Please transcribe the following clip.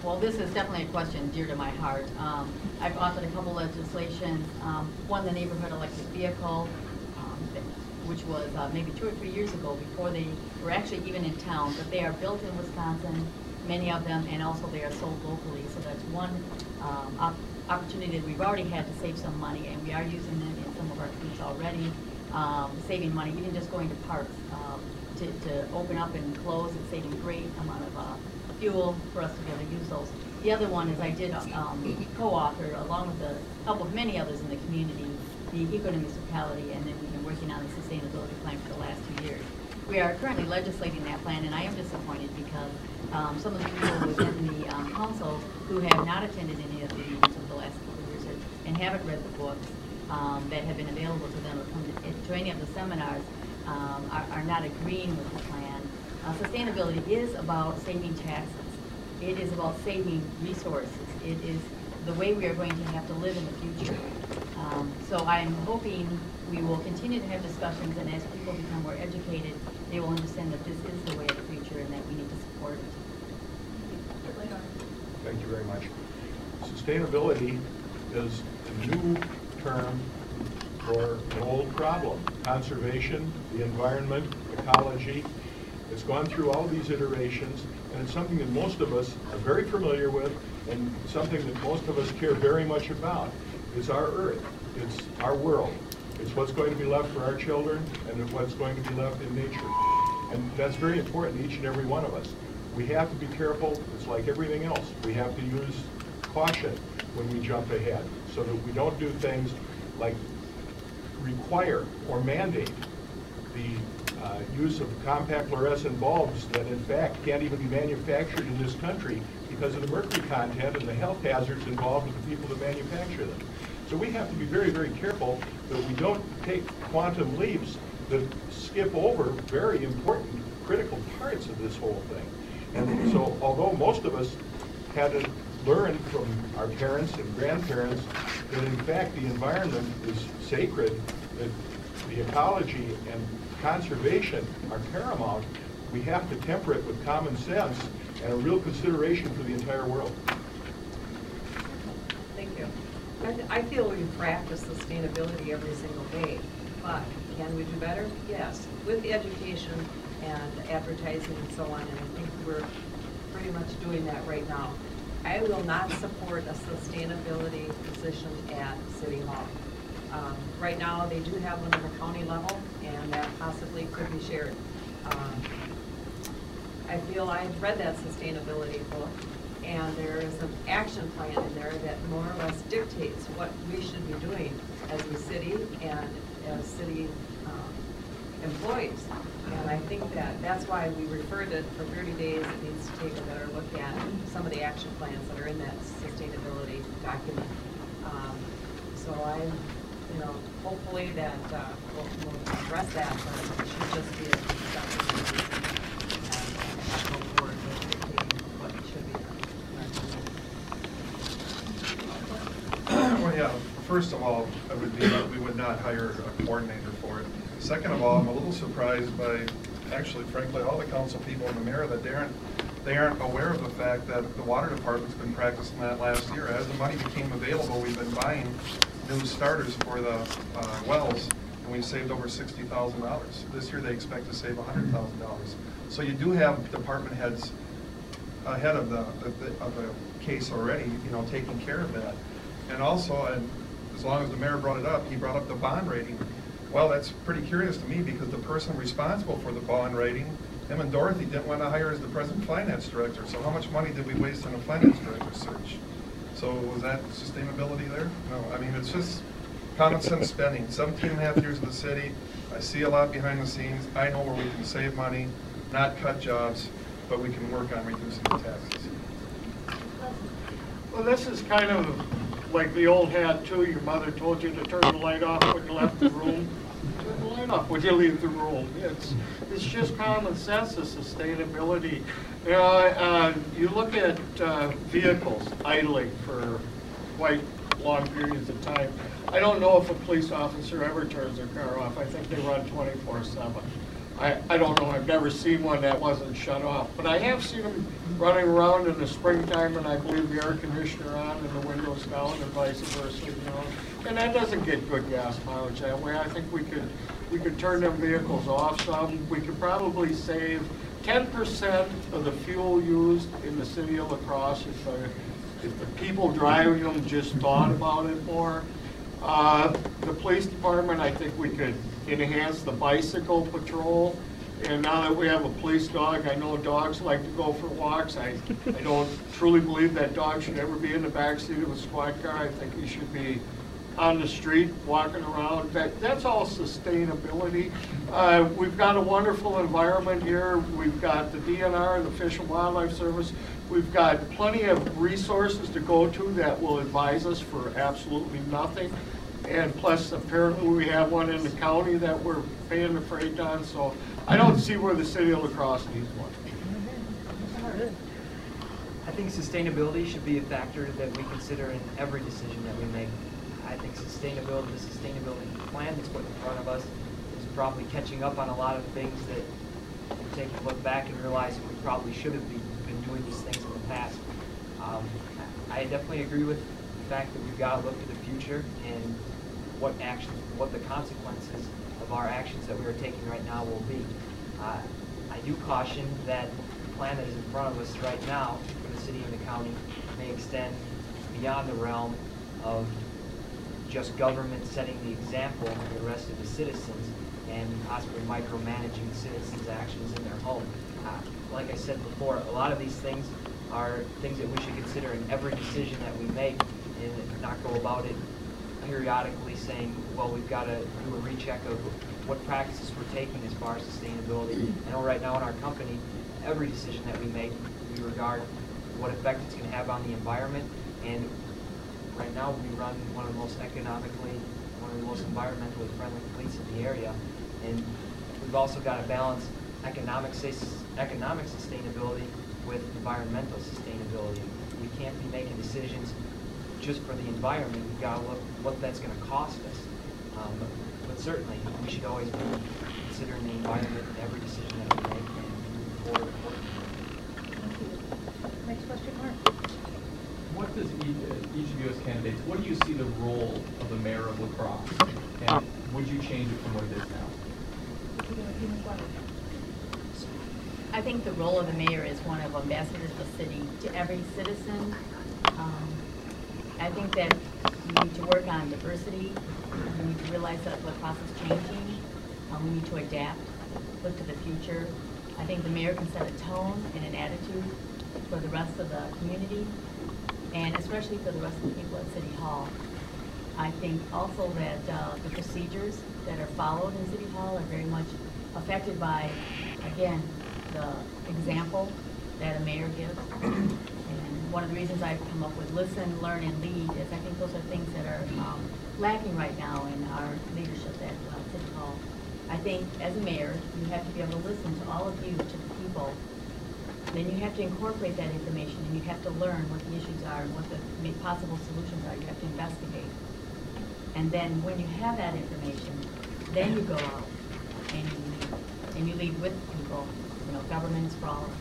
well, this is definitely a question dear to my heart. I've authored a couple legislations. One, the neighborhood electric vehicle, which was maybe 2 or 3 years ago, before they were actually even in town, but they are built in Wisconsin, many of them, and also they are sold locally. So that's one opportunity that we've already had to save some money, and we are using them in some of our fleets already, saving money, even just going to parks to open up and close and saving a great amount of fuel for us to be able to use those. The other one is I did co-author, along with the help of many others in the community, the eco-municipality, and then we've been working on the sustainability plan for the last 2 years. We are currently legislating that plan, and I am disappointed because some of the people within the council who have not attended any of the meetings over the last couple of years and haven't read the books that have been available to them or come to any of the seminars are not agreeing with the plan. Sustainability is about saving taxes. It is about saving resources. It is the way we are going to have to live in the future. So I'm hoping we will continue to have discussions, and as people become more educated, they will understand that this is the way of the future and that we need to support it. Thank you very much. Sustainability is a new term for an old problem. Conservation, the environment, ecology. It's gone through all these iterations, and it's something that most of us are very familiar with, and something that most of us care very much about. It's our Earth. It's our world. It's what's going to be left for our children and what's going to be left in nature. And that's very important to each and every one of us. We have to be careful. It's like everything else. We have to use caution when we jump ahead so that we don't do things like require or mandate the use of compact fluorescent bulbs that in fact can't even be manufactured in this country because of the mercury content and the health hazards involved with the people that manufacture them. So we have to be very, very careful that we don't take quantum leaps that skip over very important, critical parts of this whole thing. And so although most of us had to learn from our parents and grandparents that in fact the environment is sacred, that the ecology and conservation are paramount, we have to temper it with common sense and a real consideration for the entire world. Thank you. I feel we practice sustainability every single day, but can we do better? Yes, with education and advertising and so on, and I think we're pretty much doing that right now. I will not support a sustainability position at City Hall. Right now, they do have one at the county level, and that possibly could be shared. I feel I've read that sustainability book, and there is an action plan in there that more or less dictates what we should be doing as a city and as city employees. And I think that's why we referred it for 30 days. It needs to take a better look at some of the action plans that are in that sustainability document. So hopefully that we'll address that, but it should just be a discussion and go forward with dictating what should be done. Well, yeah, first of all, it would be that we would not hire a coordinator for it. Second of all, I'm a little surprised by, actually, frankly, all the council people in the mayor that they aren't aware of the fact that the water department's been practicing that last year. As the money became available, we've been buying new starters for the wells, and we've saved over $60,000. This year they expect to save $100,000. So you do have department heads ahead of the case already, taking care of that. And also, and as long as the mayor brought it up, he brought up the bond rating. Well, that's pretty curious to me because the person responsible for the bond rating, him and Dorothy didn't want to hire as the present finance director. So how much money did we waste on a finance director search? So was that sustainability there? No, I mean, it's just common sense spending. 17.5 years in the city. I see a lot behind the scenes. I know where we can save money, not cut jobs, but we can work on reducing the taxes. Well, this is kind of like the old hat too. Your mother told you to turn the light off when you left the room. Turn the light off when you leave the room. It's just common sense, the sustainability. You look at vehicles idling for quite long periods of time. I don't know if a police officer ever turns their car off. I think they run 24/7. I don't know, I've never seen one that wasn't shut off, but I have seen them running around in the springtime, and I believe the air conditioner on and the windows down and vice versa, you know. And that doesn't get good gas mileage that way. I think we could turn them vehicles off some. We could probably save 10% of the fuel used in the city of La Crosse if the people driving them just thought about it more. The police department, I think we could enhance the bicycle patrol. And now that we have a police dog, I know dogs like to go for walks. I don't truly believe that dog should ever be in the backseat of a squad car. I think he should be on the street, walking around. That's all sustainability. We've got a wonderful environment here. We've got the DNR, the Fish and Wildlife Service. We've got plenty of resources to go to that will advise us for absolutely nothing. And plus, apparently, we have one in the county that we're paying the freight on. So I don't see where the city of La Crosse needs one. I think sustainability should be a factor that we consider in every decision that we make. I think the sustainability plan that's put in front of us is probably catching up on a lot of things that we take a look back and realize we probably should have been doing these things in the past. I definitely agree with the fact that we've got to look to the future and what the consequences of our actions that we are taking right now will be. I do caution that the plan that is in front of us right now for the city and the county may extend beyond the realm of just government setting the example for the rest of the citizens and possibly micromanaging citizens' actions in their home. Like I said before, a lot of these things are things that we should consider in every decision that we make and not go about it periodically saying, well, we've got to do a recheck of what practices we're taking as far as sustainability. I know right now in our company, every decision that we make, we regard what effect it's going to have on the environment. And right now we run one of the most environmentally friendly fleets in the area. And we've also got to balance economic sustainability with environmental sustainability. We can't be making decisions just for the environment. We've got to look what that's going to cost us. But certainly, we should always be considering the environment in every decision that we make and move forward accordingly. Thank you. Next question, Mark. What does each of you as candidates, what do you see the role of the mayor of La Crosse? And would you change it from what it is now? I think the role of the mayor is one of ambassador of the city to every citizen. I think that we need to work on diversity. We need to realize that La Crosse is changing. We need to adapt, look to the future. I think the mayor can set a tone and an attitude for the rest of the community, and especially for the rest of the people at City Hall. I think also that the procedures that are followed in City Hall are very much affected by, again, the example that a mayor gives. And one of the reasons I've come up with listen, learn, and lead is I think those are things that are lacking right now in our leadership at City Hall. I think as a mayor, you have to be able to listen to all of you, to the people. Then you have to incorporate that information, and you have to learn what the issues are and what the possible solutions are. You have to investigate. And then when you have that information, then you go out and you lead with people. You know, government is for all of us.